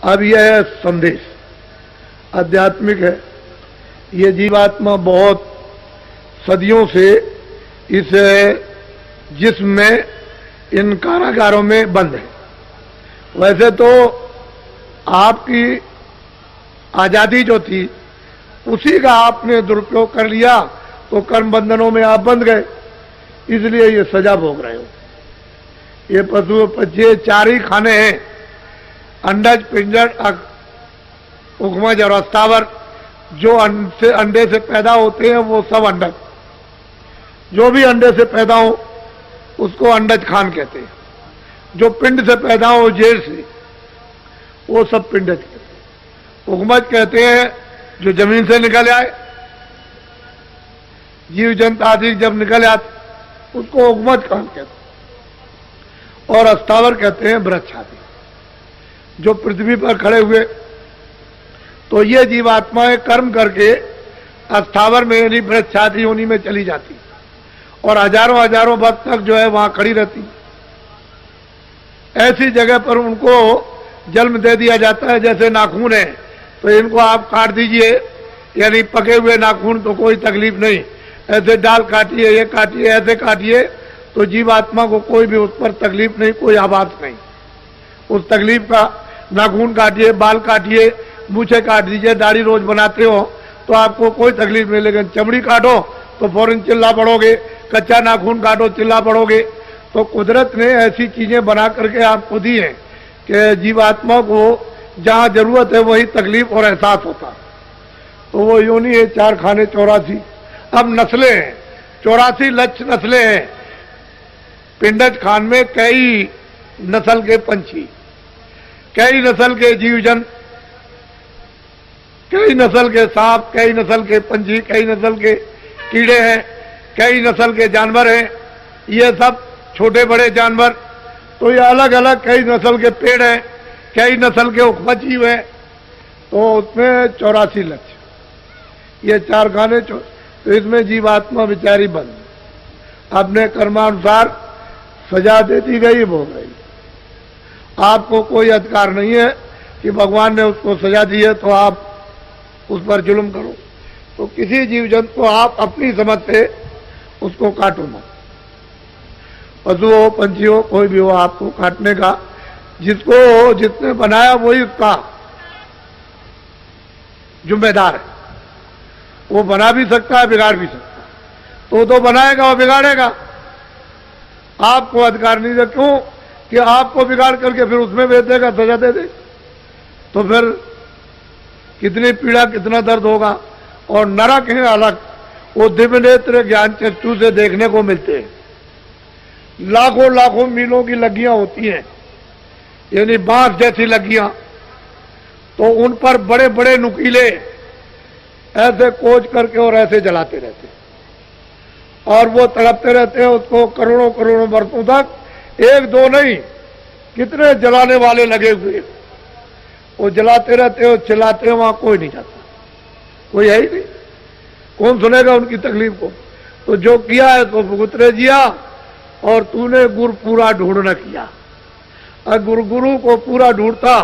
अब यह है संदेश, आध्यात्मिक है। ये जीवात्मा बहुत सदियों से इस जिस्म में इन कारागारों में बंद है। वैसे तो आपकी आजादी जो थी उसी का आपने दुरुपयोग कर लिया, तो कर्म बंधनों में आप बंध गए, इसलिए ये सजा भोग रहे हो। ये पशु पक्षी चार ही खाने हैं, अंडज, पिंजर, उखमज और अस्तावर। जो अंडे से पैदा होते हैं वो सब अंडज, जो भी अंडे से पैदा हो उसको अंडज खान कहते हैं। जो पिंड से पैदा हो, जेर से, वो सब पिंडज कहते हैं। उखमज कहते हैं जो जमीन से निकल आए, जीव जंतु आदि जब निकल आते उसको उखमज खान कहते हैं। और अस्तावर कहते हैं वृक्ष आदि जो पृथ्वी पर खड़े हुए। तो ये जीवात्माएं कर्म करके अस्थावर में यानी वृक्ष आदि योनि में चली जाती और हजारों हजारों वर्ष तक जो है वहां खड़ी रहती। ऐसी जगह पर उनको जन्म दे दिया जाता है। जैसे नाखून है तो इनको आप काट दीजिए, यानी पके हुए नाखून तो कोई तकलीफ नहीं, ऐसे डाल काटिए, ये काटिए, ऐसे काटिए, तो जीवात्मा को कोई भी उस पर तकलीफ नहीं, कोई आवाज नहीं। उस तकलीफ का नाखून काटिए, बाल काटिए, मूछे काट दीजिए, दाढ़ी रोज बनाते हो तो आपको कोई तकलीफ नहीं। लेकिन चमड़ी काटो तो फौरन चिल्ला पड़ोगे, कच्चा नाखून काटो चिल्ला पड़ोगे। तो कुदरत ने ऐसी चीजें बना करके आपको दी हैं कि जीवात्मा को जहां जरूरत है वही तकलीफ और एहसास होता। तो वो योनि है 4 खाने 84। अब नस्लें हैं, 84 लक्ष नस्लें हैं। पिंडज खान में कई नस्ल के पंछी, कई नस्ल के जीव जंतु, कई नस्ल के सांप, कई नस्ल के पंछी, कई नस्ल के कीड़े हैं, कई नस्ल के जानवर हैं। ये सब छोटे बड़े जानवर। तो ये अलग अलग कई नस्ल के पेड़ हैं, कई नस्ल के उखमज जीव हैं। तो उसमें 84 लक्ष्य, ये 4 खाने। तो इसमें जीवात्मा बेचारी बंद, अपने कर्मानुसार सजा दे दी गई, भोग रही। आपको कोई अधिकार नहीं है कि भगवान ने उसको सजा दी है तो आप उस पर जुल्म करो। तो किसी जीव जंतु को आप अपनी समझ से उसको काटो मत। पशु हो, पंछी हो, कोई भी हो, आपको काटने का जिसको जिसने बनाया वही उसका जिम्मेदार है। वो बना भी सकता है, बिगाड़ भी सकता है। तो बनाएगा और बिगाड़ेगा, आपको अधिकार नहीं है। क्यों कि आपको बिगाड़ करके फिर उसमें भेज देगा, सजा दे दे, तो फिर कितनी पीड़ा, कितना दर्द होगा। और नरक है अलग, वो दिव्य नेत्र ज्ञान चक्षु से देखने को मिलते हैं। लाखों लाखों मीलों की लग्गियां होती हैं, यानी बांस जैसी लग्गियां। तो उन पर बड़े बड़े नुकीले ऐसे कोच करके और ऐसे जलाते रहते हैं और वो तड़पते रहते हैं उसको करोड़ों करोड़ों वर्षों तक। 1 2 नहीं, कितने जलाने वाले लगे हुए, वो जलाते रहते हो, चिल्लाते हैं, वहां कोई नहीं जाता, कोई है ही नहीं। कौन सुनेगा उनकी तकलीफ को। तो जो किया है तो भुगतरे जिया, और तूने गुरु पूरा ढूंढ न किया। अगर गुरु को पूरा ढूंढता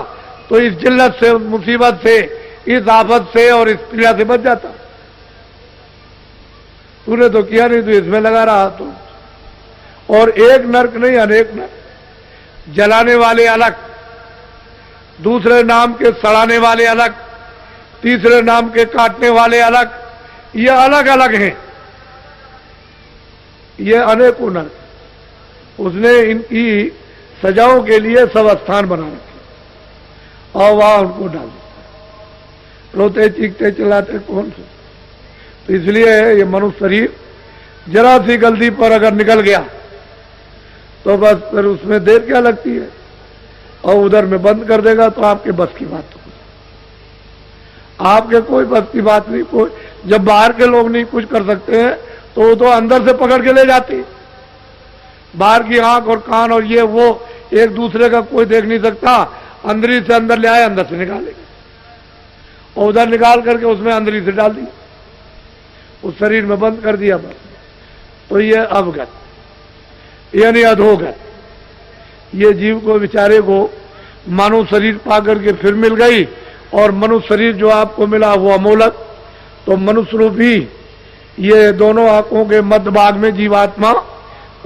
तो इस जिल्लत से, मुसीबत से, इस आफत से और इस पीड़ा से बच जाता। तूने तो किया नहीं, तो इसमें लगा रहा। तो और एक नरक नहीं, अनेक नरक। जलाने वाले अलग, दूसरे नाम के सड़ाने वाले अलग, तीसरे नाम के काटने वाले अलग। ये अलग अलग हैं, ये अनेकों नरक। उसने इनकी सजाओं के लिए सब स्थान बना रखे और वहां उनको डाल दिया। रोते चीखते चिल्लाते कौन से। तो इसलिए ये मनुष्य शरीर जरा सी गलती पर अगर निकल गया तो बस फिर उसमें देर क्या लगती है, और उधर में बंद कर देगा तो आपके बस की बात तो कुछ, आपके कोई बस की बात नहीं। कोई जब बाहर के लोग नहीं कुछ कर सकते हैं तो वो तो अंदर से पकड़ के ले जाते हैं। बाहर की आंख और कान और ये वो एक दूसरे का कोई देख नहीं सकता। अंदरी से अंदर ले आए, अंदर से निकालेगा और उधर निकाल करके उसमें अंदरी से डाल दिया, उस शरीर में बंद कर दिया बस। तो ये अवगत यानी अधोगत, ये जीव को बेचारे को मानव शरीर पा करके फिर मिल गई, और मनुष्य शरीर जो आपको मिला वो अमोलक। तो मनुष्य रूपी ये दोनों आंखों के मध्य भाग में जीवात्मा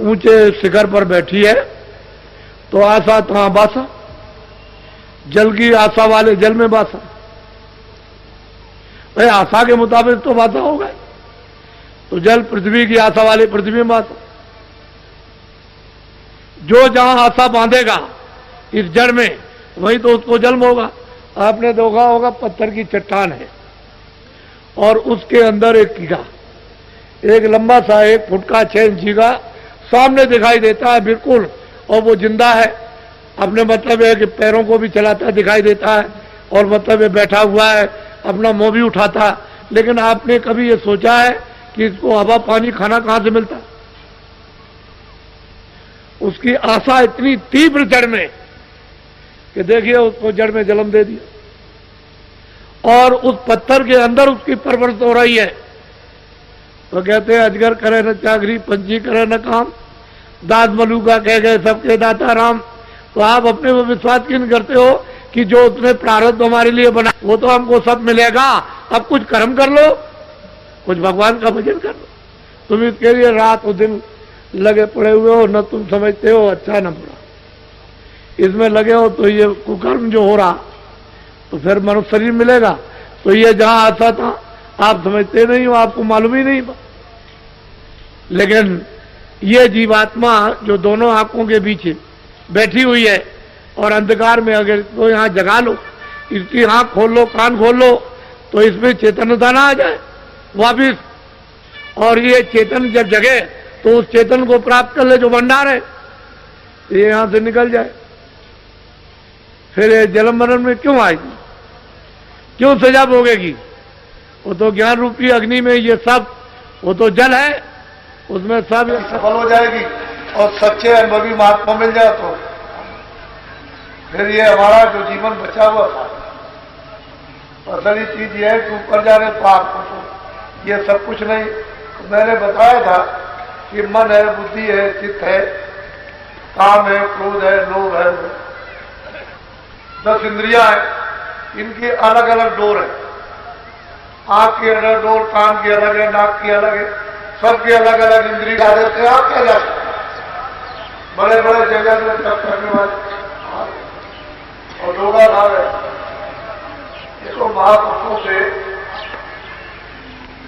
ऊंचे शिखर पर बैठी है। तो आशा तहाँ बासा, जल की आशा वाले जल में बासा। भाई आशा के मुताबिक तो बासा होगा, तो जल पृथ्वी की आशा वाले पृथ्वी में बासा। जो जहां आशा बांधेगा इस जड़ में, वही तो उसको जन्म होगा। आपने देखा होगा पत्थर की चट्टान है और उसके अंदर एक कीड़ा, एक लंबा सा 1 फुट का 6 इंची का सामने दिखाई देता है बिल्कुल, और वो जिंदा है। अपने मतलब है कि पैरों को भी चलाता दिखाई देता है, और मतलब ये बैठा हुआ है, अपना मुंह भी उठाता है। लेकिन आपने कभी ये सोचा है कि इसको हवा पानी खाना कहां से मिलता है? उसकी आशा इतनी तीव्र जड़ में कि देखिए उसको जड़ में जन्म दे दिया, और उस पत्थर के अंदर उसकी परवरिश हो रही है। तो कहते हैं अजगर करे न चाकरी, पंछी करे न काम, दास मलूका कह गए सबके दाता राम। तो आप अपने वो विश्वास क्यों नहीं करते हो कि जो उसने प्रारब्ध हमारे लिए बना वो तो हमको सब मिलेगा। अब कुछ कर्म कर लो, कुछ भगवान का भजन कर लो। तुम इसके लिए रात और दिन लगे पड़े हुए हो, न तुम समझते हो अच्छा न बुरा, इसमें लगे हो। तो ये कुकर्म जो हो रहा, तो फिर मनुष्य शरीर मिलेगा। तो ये जहां आता था आप समझते नहीं हो, आपको मालूम ही नहीं। लेकिन ये जीवात्मा जो दोनों आंखों के बीच बैठी हुई है और अंधकार में, अगर तो यहां जगा लो, इसकी आंख खोल लो, कान खोल लो, तो इसमें चेतनता ना आ जाए वापिस। और ये चेतन जब जगे तो उस चेतन को प्राप्त कर ले जो भंडार है, ये यहां से निकल जाए। फिर ये जन्म मरण में क्यों आएगी, क्यों सजा भोगेगी? वो तो ज्ञान रूपी अग्नि में ये सब, वो तो जल है, उसमें सब सफल हो जाएगी। और सच्चे अनुभवी महात्मा मिल जाए तो फिर ये हमारा जो जीवन बचा हुआ था, असली चीज ये है कि ऊपर जाने तो आपको तो ये सब कुछ नहीं। तो मैंने बताया था कि मन है, बुद्धि है, चित्त है, काम है, क्रोध है, लोभ है, 10 इंद्रियां हैं, इनकी अलग अलग डोर है। आंख की अलग डोर, कान की अलग है, नाक की अलग है, सबकी अलग अलग इंद्रिय आ जाते हैं। आप क्या जाते हैं बड़े बड़े जगह में जब करने वाले और लोगा भाव है। देखो महापुरुषों से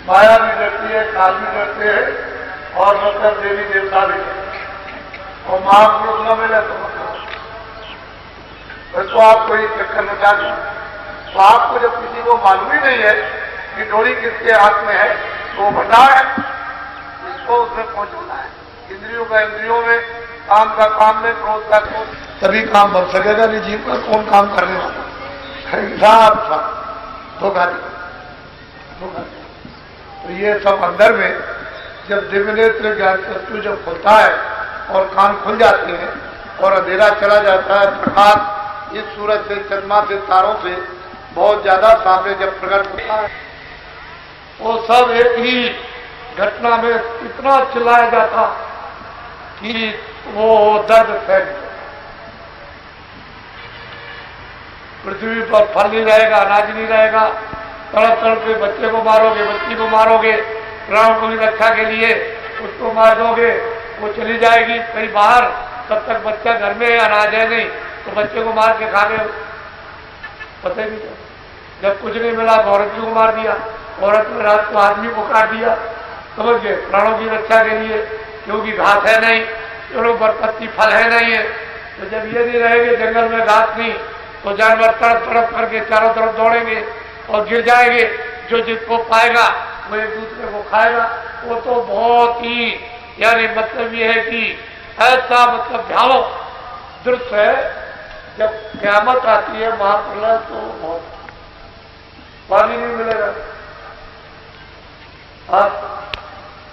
माया भी डरती है, काल भी डरते हैं, और मतलब देवी देवता भी डरते हैं। और महापुरुष न मिले तो तो आप कोई चक्कर में जा दें। तो आपको जब किसी को मालूम ही नहीं है कि डोरी किसके हाथ में है, तो वो भंडार है, इसको उसमें पहुंचाना है। इंद्रियों का इंद्रियों में, काम का काम में, क्रोध का क्रोध, तभी काम बन सकेगा। नहीं जीव का कौन काम करने वाला? हिसाब धोखा दिया। तो ये सब अंदर में जब दिव्य नेत्र ज्ञान चक्षु जब खुलता है और कान खुल जाते हैं और अंधेरा चला जाता है, प्रकाश इस सूरज से, चंद्रमा से, तारों से बहुत ज्यादा सामने जब प्रकट होता है, वो सब एक ही घटना में इतना चिल्लाया जाता कि वो दर्द फैल गया। पृथ्वी पर फल नहीं रहेगा, अनाज नहीं रहेगा, तड़प तड़प के बच्चे को मारोगे, बच्ची को मारोगे, प्राण को भी रक्षा के लिए उसको मार दोगे, वो चली जाएगी कहीं बाहर, तब तक बच्चा घर में है, अनाज है नहीं, तो बच्चे को मार के खा गए, पता ही नहीं। जब कुछ नहीं मिला तो औरत को मार दिया, औरत ने रात को आदमी को काट दिया, समझ गए, प्राणों की रक्षा के लिए, क्योंकि घास है नहीं, चलो बरपत्ती फल है नहीं है। तो जब ये नहीं रहेंगे जंगल में घास नहीं, तो जानवर तड़प तड़प करके चारों तरफ दौड़ेंगे और गिर जाएंगे। जो जिसको पाएगा वो एक दूसरे को खाएगा। वो तो बहुत ही, यानी मतलब ये है कि ऐसा मतलब भयावह दृश्य है। जब क़यामत आती है, महाप्रलय, तो बहुत पानी नहीं मिलेगा,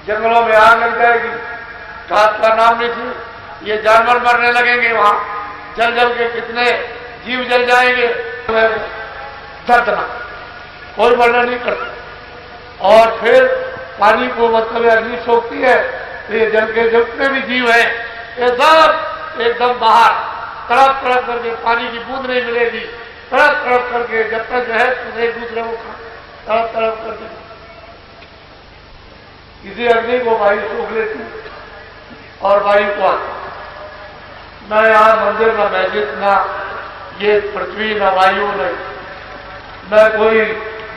जंगलों में आग लग जाएगी, घास का नाम नहीं थी, ये जानवर मरने लगेंगे, वहां जल जल के कितने जीव जल जाएंगे, दर्दनाक, कोई वर्णन नहीं करता। और फिर पानी को मतलब अग्नि सोखती है, तो ये जल के जितने भी जीव हैं ये सब एकदम बाहर तड़प तड़प करके, पानी की बूंद नहीं मिलेगी, तड़प तड़प करके, जब तक जो है एक दूसरे को तड़प तड़प करके इसी अग्नि को वायु सूख लेती और वायु को न यहाँ मंदिर, न मस्जिद, न ये पृथ्वी, न वायु, न कोई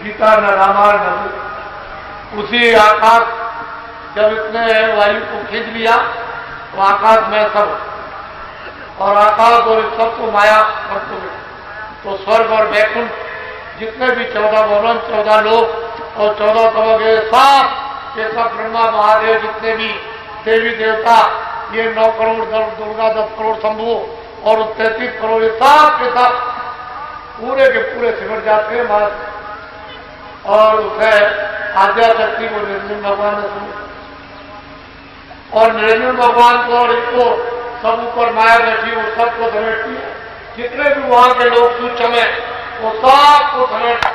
गीता, न रामायण, न उसी आकाश। जब इसने वायु को खींच लिया तो आकाश में सब, और आकाश और सबको माया सबको, तो स्वर्ग और वैकुंठ जितने भी 14 भवन, 14 लोक और 14 तलों के साथ ये सब ब्रह्मा महादेव, जितने भी देवी देवता, ये 9 करोड़ दुर्गा, 10 करोड़ शंभु और 33 करोड़, ये सब के सब पूरे के पूरे सिमट जाते हैं महाराज। और उसे आद्या शक्ति को निरंजन भगवान ने सुना, और निरंजन भगवान को और इनको सब ऊपर माया बैठी, वो सबको समेटती है। जितने भी वहां के लोग सूक्ष्म है वो सबको समेट,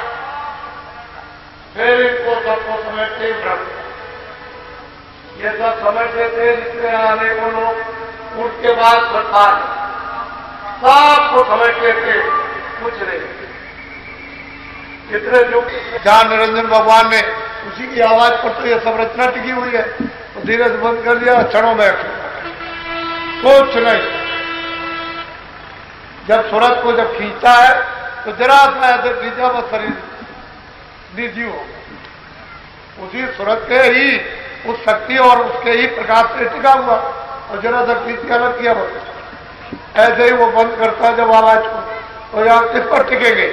फिर इनको सबको समेटते ही ब्रह्म, ये सब समझते थे। जितने आने को लोग उनके बाद सरकार सबको समझते थे, कुछ नहीं। जितने जो जहां निरंजन भगवान ने उसी की आवाज पर तो ये सब रचना टिकी हुई है, तो धीरे से बंद कर दिया, क्षणों में कुछ नहीं। जब सूरज को जब खींचता है तो जरा सा ऐसे खींचा बस शरीर निजी हो, उसी सूरज के ही उस शक्ति और उसके ही प्रकाश से टिका हुआ, और जरा सा खींच के अलग किया बस। ऐसे ही वो बंद करता है जब आवाज को, तो यहाँ किस पर टिकेंगे?